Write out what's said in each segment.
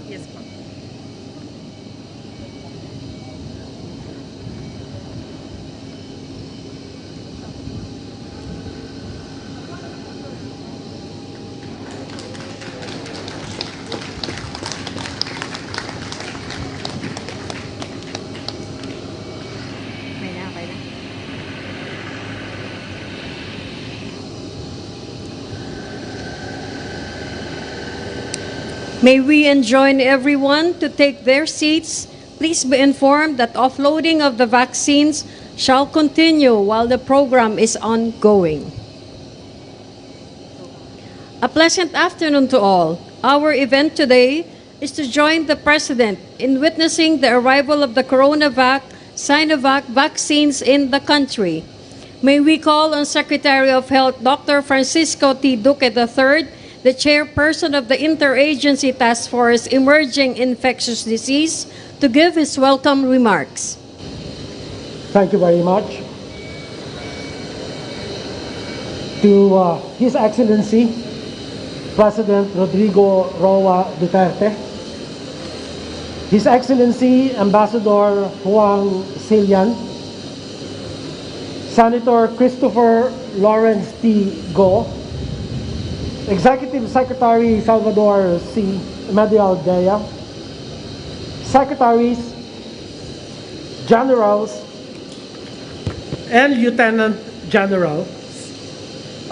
Yes, po. Okay na, okay na. May we enjoin everyone to take their seats. Please be informed that offloading of the vaccines shall continue while the program is ongoing. A pleasant afternoon to all. Our event today is to join the President in witnessing the arrival of the CoronaVac, Sinovac vaccines in the country. May we call on Secretary of Health Dr. Francisco T. Duque III, the chairperson of the Interagency Task Force Emerging Infectious Disease, to give his welcome remarks. Thank you very much. To His Excellency, President Rodrigo Roa Duterte, His Excellency Ambassador Huang Silian, Senator Christopher Lawrence T. Go, Executive Secretary Salvador C. Medialdea, Secretaries, Generals, and Lieutenant Generals,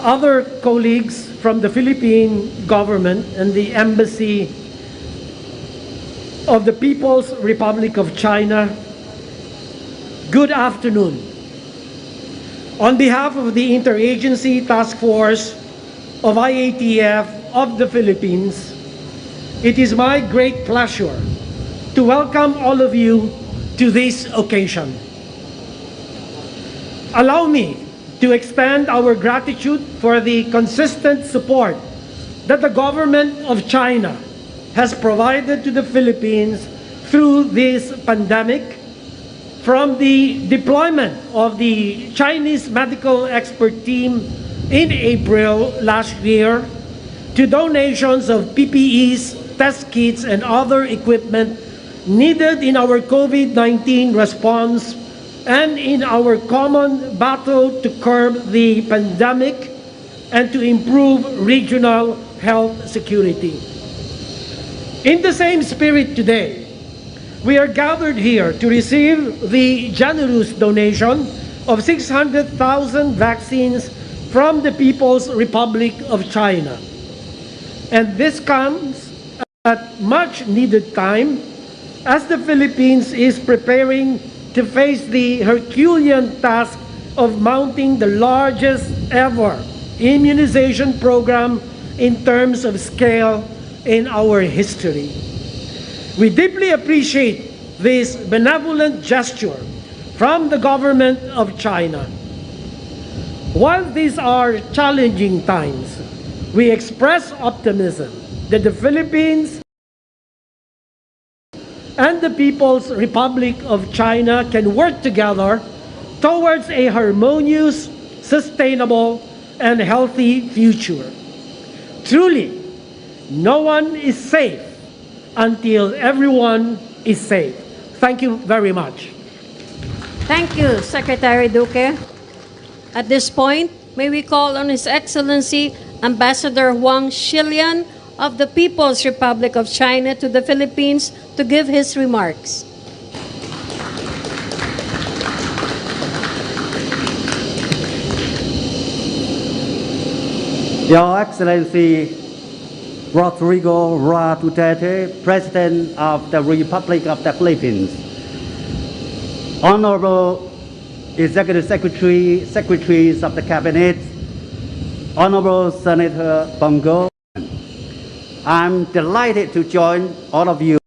other colleagues from the Philippine government and the Embassy of the People's Republic of China, good afternoon. On behalf of the Interagency Task Force of IATF of the Philippines, it is my great pleasure to welcome all of you to this occasion. Allow me to extend our gratitude for the consistent support that the government of China has provided to the Philippines through this pandemic, from the deployment of the Chinese medical expert team in April last year, to donations of PPEs, test kits, and other equipment needed in our COVID-19 response and in our common battle to curb the pandemic and to improve regional health security. In the same spirit today, we are gathered here to receive the generous donation of 600,000 vaccines from the People's Republic of China. And this comes at much needed time as the Philippines is preparing to face the Herculean task of mounting the largest ever immunization program in terms of scale in our history. We deeply appreciate this benevolent gesture from the government of China. While these are challenging times, we express optimism that the Philippines and the People's Republic of China can work together towards a harmonious, sustainable, and healthy future. Truly, no one is safe until everyone is safe. Thank you very much. Thank you, Secretary Duque. At this point, may we call on His Excellency Ambassador Huang Silian of the People's Republic of China to the Philippines to give his remarks. Your Excellency Rodrigo Roa Duterte, President of the Republic of the Philippines, Honorable Executive Secretary, Secretaries of the Cabinet, Honorable Senator Bongo, I'm delighted to join all of you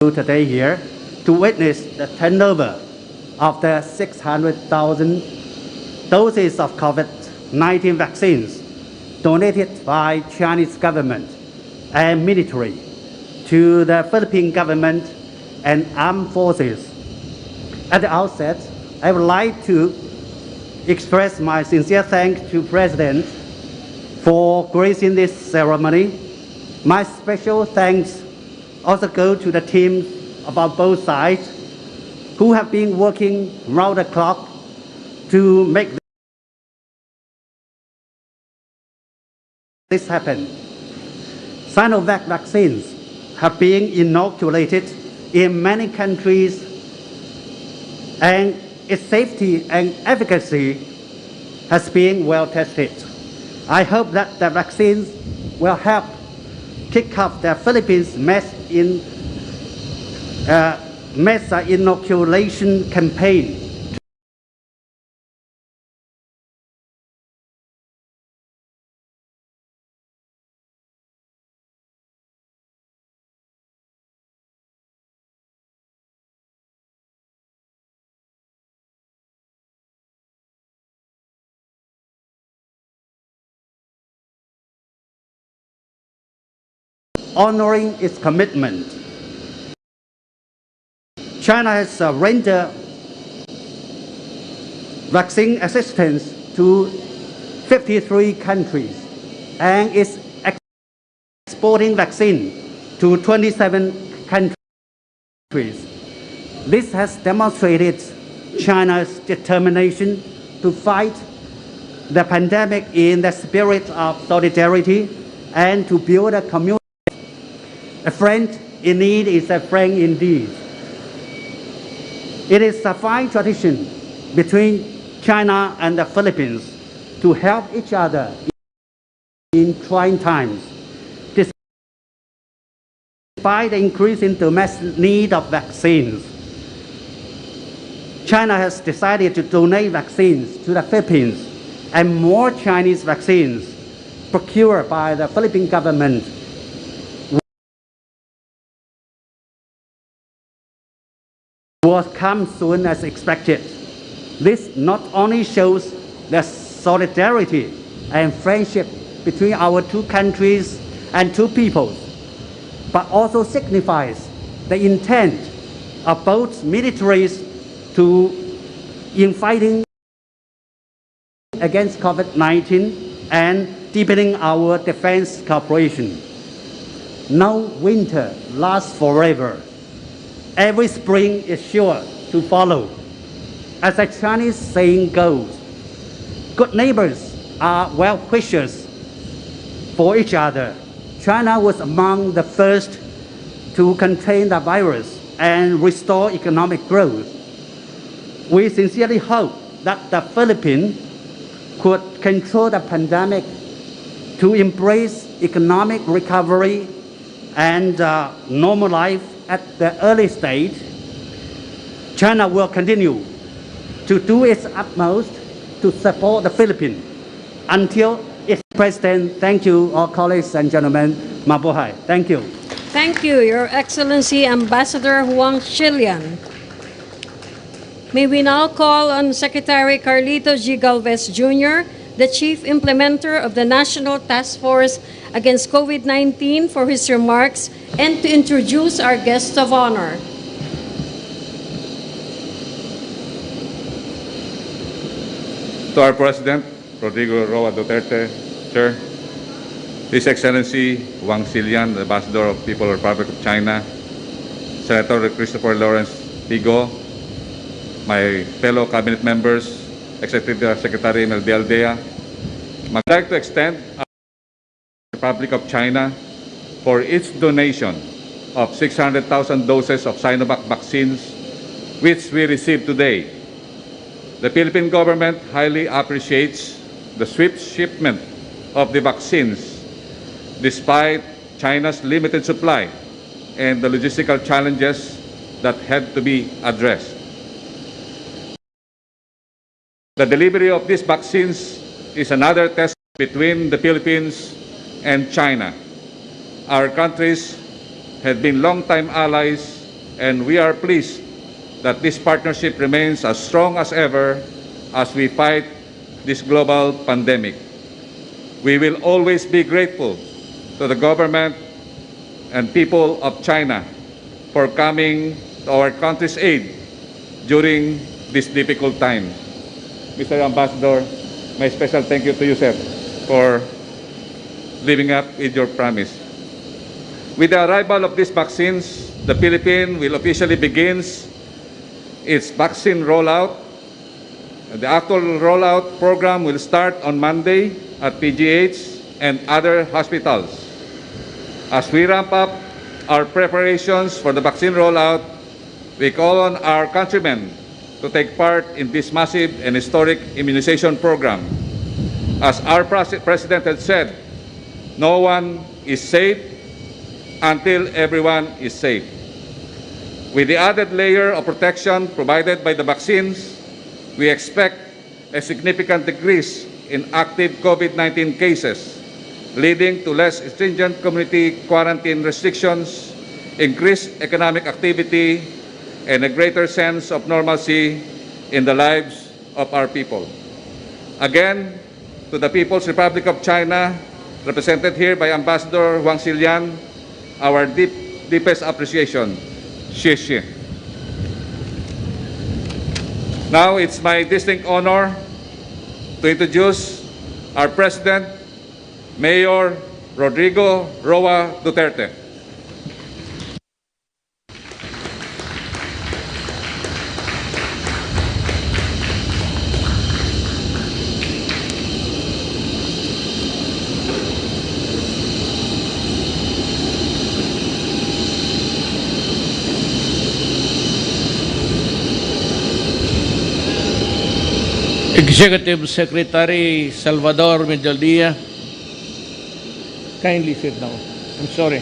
today here to witness the turnover of the 600,000 doses of COVID-19 vaccines donated by Chinese government and military to the Philippine government and armed forces. At the outset, I would like to express my sincere thanks to President for gracing this ceremony. My special thanks also go to the teams about both sides who have been working round the clock to make this happen. Sinovac vaccines have been inoculated in many countries, and its safety and efficacy has been well tested. I hope that the vaccines will help kick off the Philippines mass inoculation campaign honoring its commitment. China has rendered vaccine assistance to 53 countries and is exporting vaccine to 27 countries. This has demonstrated China's determination to fight the pandemic in the spirit of solidarity and to build a community. A friend in need is a friend indeed. It is a fine tradition between China and the Philippines to help each other in trying times. Despite the increasing domestic need of vaccines, China has decided to donate vaccines to the Philippines, and more Chinese vaccines procured by the Philippine government will come soon as expected. This not only shows the solidarity and friendship between our two countries and two peoples, but also signifies the intent of both militaries in fighting against COVID-19 and deepening our defense cooperation. No winter lasts forever. Every spring is sure to follow. As a Chinese saying goes, good neighbors are well wishers for each other. China was among the first to contain the virus and restore economic growth. We sincerely hope that the Philippines could control the pandemic to embrace economic recovery and normal life at the early stage. China will continue to do its utmost to support the Philippines until its president. Thank you, all colleagues and gentlemen. Mabuhay. Thank you. Thank you, Your Excellency Ambassador Huang Chilian. May we now call on Secretary Carlito G. Galvez Jr., the Chief Implementer of the National Task Force Against COVID-19, for his remarks and to introduce our guest of honor. To our President, Rodrigo Roa Duterte, Sir, His Excellency Wang Xilian, the Ambassador of People's Republic of China, Senator Christopher Lawrence Tigo, my fellow cabinet members, Executive Secretary Mel de Aldea, I'd like to extend our Republic of China for its donation of 600,000 doses of Sinovac vaccines, which we received today. The Philippine government highly appreciates the swift shipment of the vaccines despite China's limited supply and the logistical challenges that had to be addressed. The delivery of these vaccines is another test between the Philippines and China. Our countries have been longtime allies, and we are pleased that this partnership remains as strong as ever as we fight this global pandemic. We will always be grateful to the government and people of China for coming to our country's aid during this difficult time. Mr. Ambassador, my special thank you to you, sir, for living up with your promise. With the arrival of these vaccines, the Philippines will officially begin its vaccine rollout. The actual rollout program will start on Monday at PGH and other hospitals. As we ramp up our preparations for the vaccine rollout, we call on our countrymen to take part in this massive and historic immunization program. As our President had said, no one is safe until everyone is safe. With the added layer of protection provided by the vaccines, we expect a significant decrease in active COVID-19 cases, leading to less stringent community quarantine restrictions, increased economic activity, and a greater sense of normalcy in the lives of our people. Again, to the People's Republic of China, represented here by Ambassador Wang Xilian, our deepest appreciation. Xie xie. Now it's my distinct honor to introduce our President, Mayor Rodrigo Roa Duterte. Executive Secretary Salvador Medaldia, kindly sit down. I'm sorry.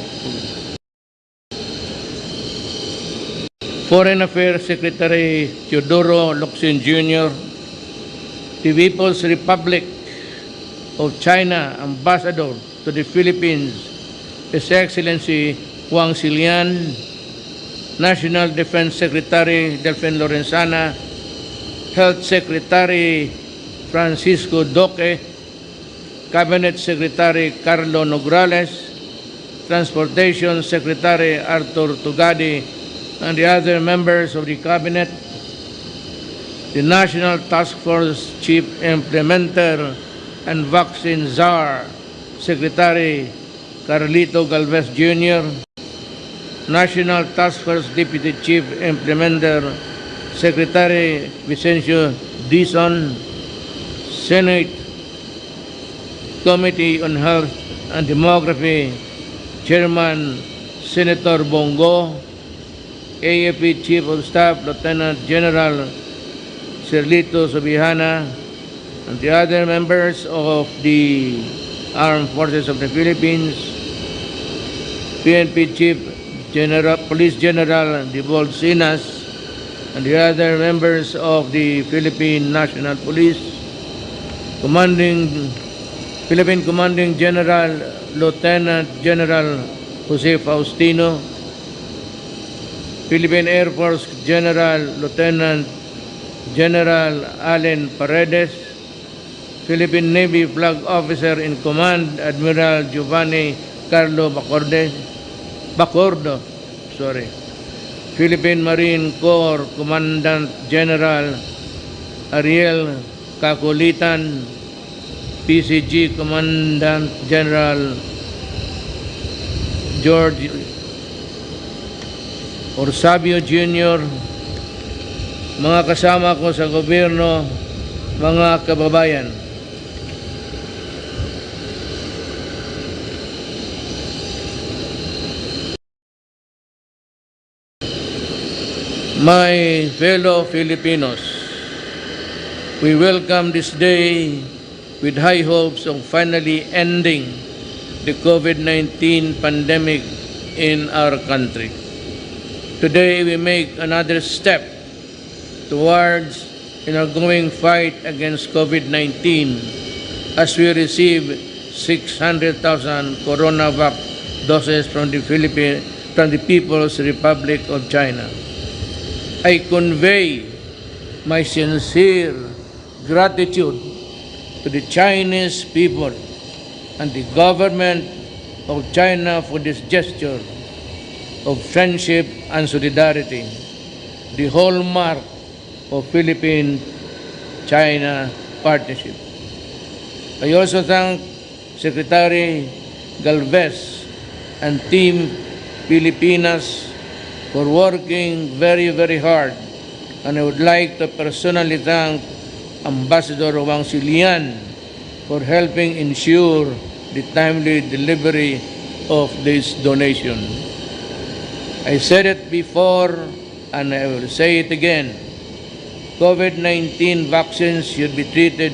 Foreign Affairs Secretary Teodoro Locsin Jr., the People's Republic of China Ambassador to the Philippines, His Excellency Wang Xilian, National Defense Secretary Delfin Lorenzana, Health Secretary Francisco Duque, Cabinet Secretary Carlo Nograles, Transportation Secretary Arthur Tugadi, and the other members of the Cabinet, the National Task Force Chief Implementer and Vaccine Czar, Secretary Carlito Galvez Jr., National Task Force Deputy Chief Implementer Secretary Vicencio Dizon, Senate Committee on Health and Demography Chairman Senator Bongo, AFP Chief of Staff Lieutenant General Serlito Subihana, and the other members of the Armed Forces of the Philippines, PNP Chief General, Police General Dibol Sinas, and the other members of the Philippine National Police, Philippine Commanding General Lieutenant General Jose Faustino, Philippine Air Force General Lieutenant General Allen Paredes, Philippine Navy Flag Officer in Command Admiral Giovanni Carlo Bacordo, Philippine Marine Corps Commandant General Ariel Kakulitan, PCG Commandant General George Orsabio Jr., mga kasama ko sa gobyerno, mga kababayan. My fellow Filipinos, we welcome this day with high hopes of finally ending the COVID-19 pandemic in our country. Today, we make another step towards an ongoing fight against COVID-19 as we receive 600,000 CoronaVac doses from the People's Republic of China. I convey my sincere gratitude to the Chinese people and the government of China for this gesture of friendship and solidarity, the hallmark of Philippine-China partnership. I also thank Secretary Galvez and Team Pilipinas for working very, very hard. And I would like to personally thank Ambassador Wang Silian for helping ensure the timely delivery of this donation. I said it before and I will say it again. COVID-19 vaccines should be treated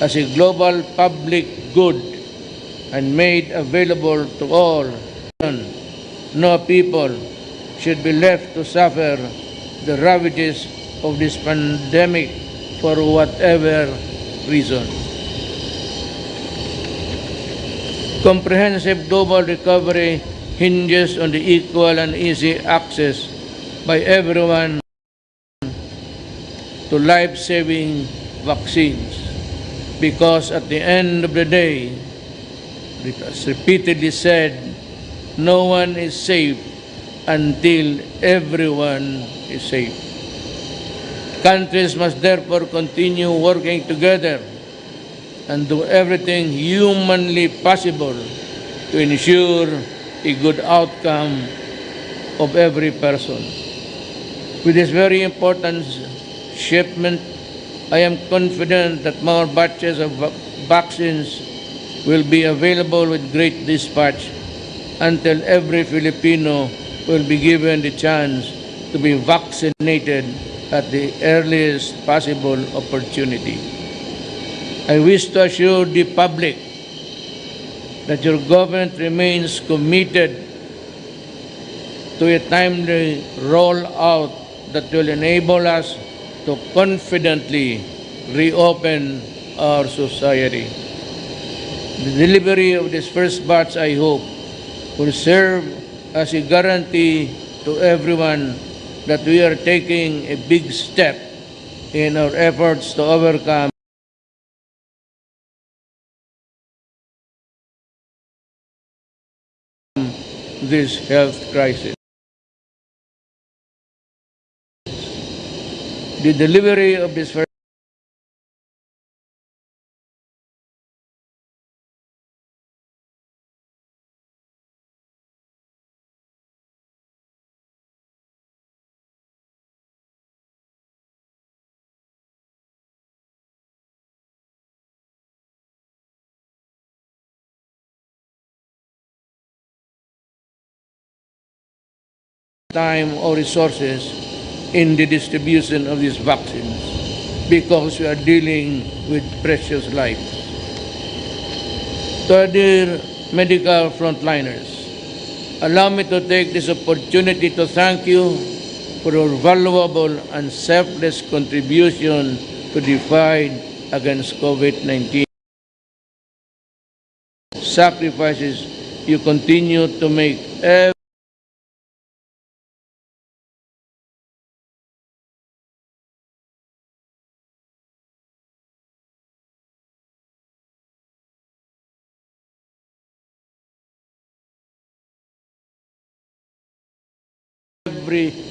as a global public good and made available to all. No people should be left to suffer the ravages of this pandemic for whatever reason. Comprehensive global recovery hinges on the equal and easy access by everyone to life-saving vaccines, because at the end of the day, as repeatedly said, no one is safe until everyone is safe. Countries must therefore continue working together and do everything humanly possible to ensure a good outcome of every person. With this very important shipment, I am confident that more batches of vaccines will be available with great dispatch until every Filipino will be given the chance to be vaccinated at the earliest possible opportunity. I wish to assure the public that your government remains committed to a timely rollout that will enable us to confidently reopen our society. The delivery of this first batch, I hope, will serve as a guarantee to everyone that we are taking a big step in our efforts to overcome this health crisis. The delivery of this first time or resources in the distribution of these vaccines, because we are dealing with precious lives. To our dear medical frontliners, allow me to take this opportunity to thank you for your valuable and selfless contribution to the fight against COVID-19. Sacrifices you continue to make every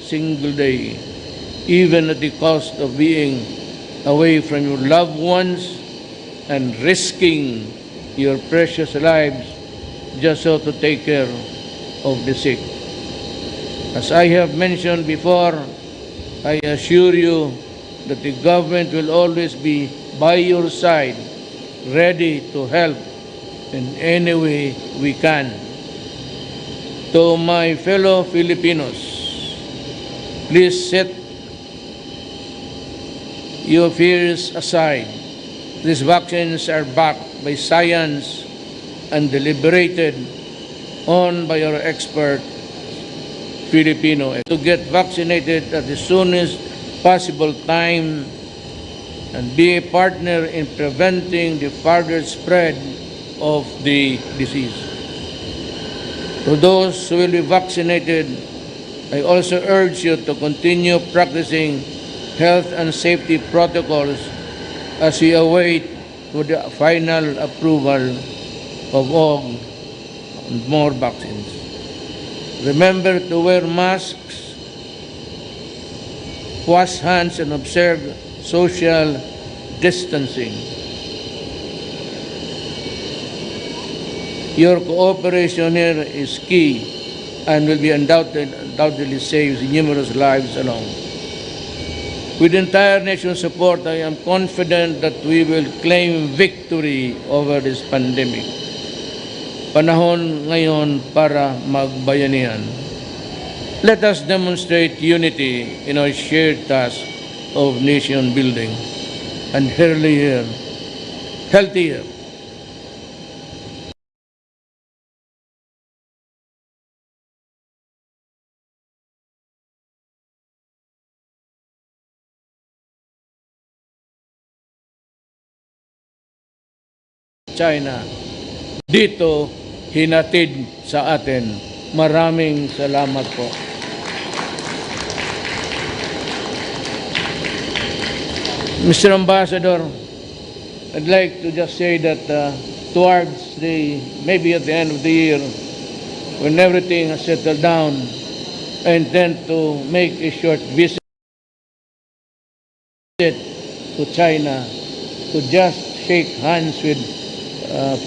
single day, even at the cost of being away from your loved ones and risking your precious lives just so to take care of the sick. As I have mentioned before, I assure you that the government will always be by your side, ready to help in any way we can. To my fellow Filipinos, please set your fears aside. These vaccines are backed by science and deliberated on by our expert Filipino to get vaccinated at the soonest possible time and be a partner in preventing the further spread of the disease. To those who will be vaccinated, I also urge you to continue practicing health and safety protocols as we await for the final approval of all and more vaccines. Remember to wear masks, wash hands, and observe social distancing. Your cooperation here is key and will be undoubtedly saves numerous lives along. With the entire nation's support, I am confident that we will claim victory over this pandemic. Panahon ngayon para magbayanihan. Let us demonstrate unity in our shared task of nation building and healthier. China dito hinatid sa atin. Maraming salamat po. Mr. Ambassador, I'd like to just say that towards maybe at the end of the year, when everything has settled down, I intend to make a short visit to China to just shake hands with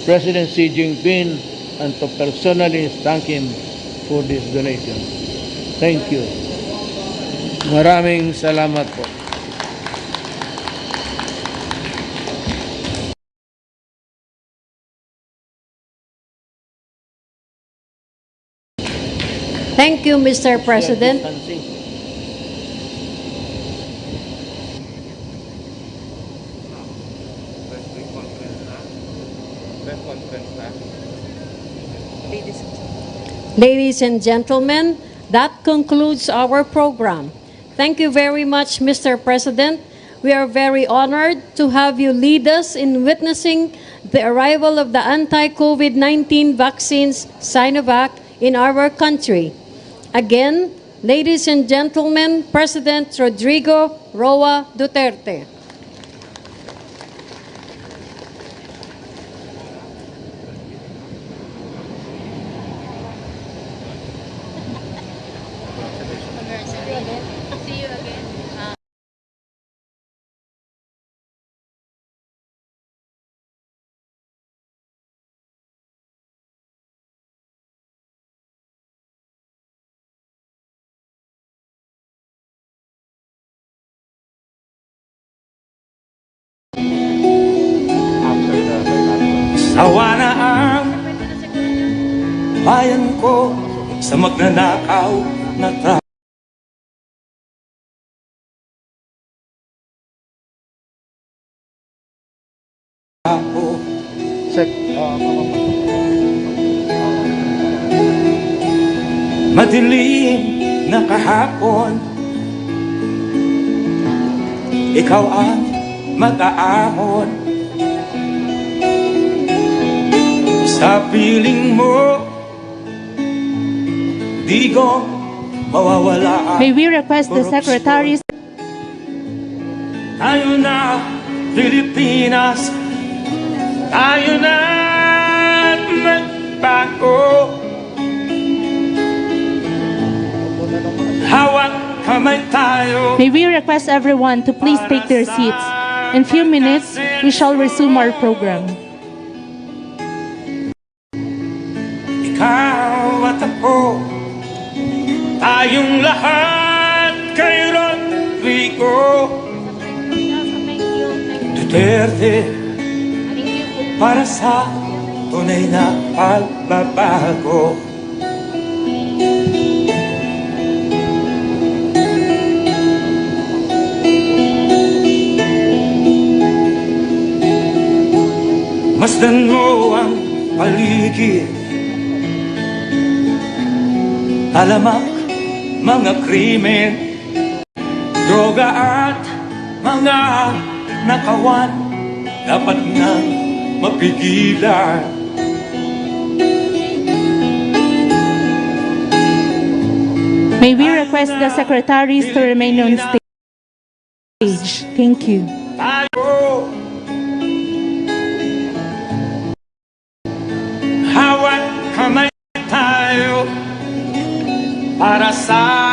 President Xi Jinping and to personally thank him for this donation. Thank you. Maraming salamat po. Thank you, Mr. President. Ladies and gentlemen, that concludes our program. Thank you very much, Mr. President. We are very honored to have you lead us in witnessing the arrival of the anti-COVID-19 vaccines, Sinovac, in our country. Again, ladies and gentlemen, President Rodrigo Roa Duterte. Sawa na ang bayan ko sa magnanakaw na tao. Madilim na kahapon, ikaw ang mag-aahon. Sa piling mo, di ko mawawala. May we request the secretaries? Tayo na, Pilipinas. Tayo na magbago. Hawak kamay tayo. May we request everyone to please take their seats. In few minutes, we shall resume our program. Ikaw at ako, tayong lahat kay Rodrigo Duterte, para sa tunay na pagbabago. Masdan mo ang paligid, alamak, mga krimen, droga at mga nakawan, dapat nang mapigilan. May we request the secretaries to remain on stage. Thank you. Tayo, hawak kamay tayo, para sa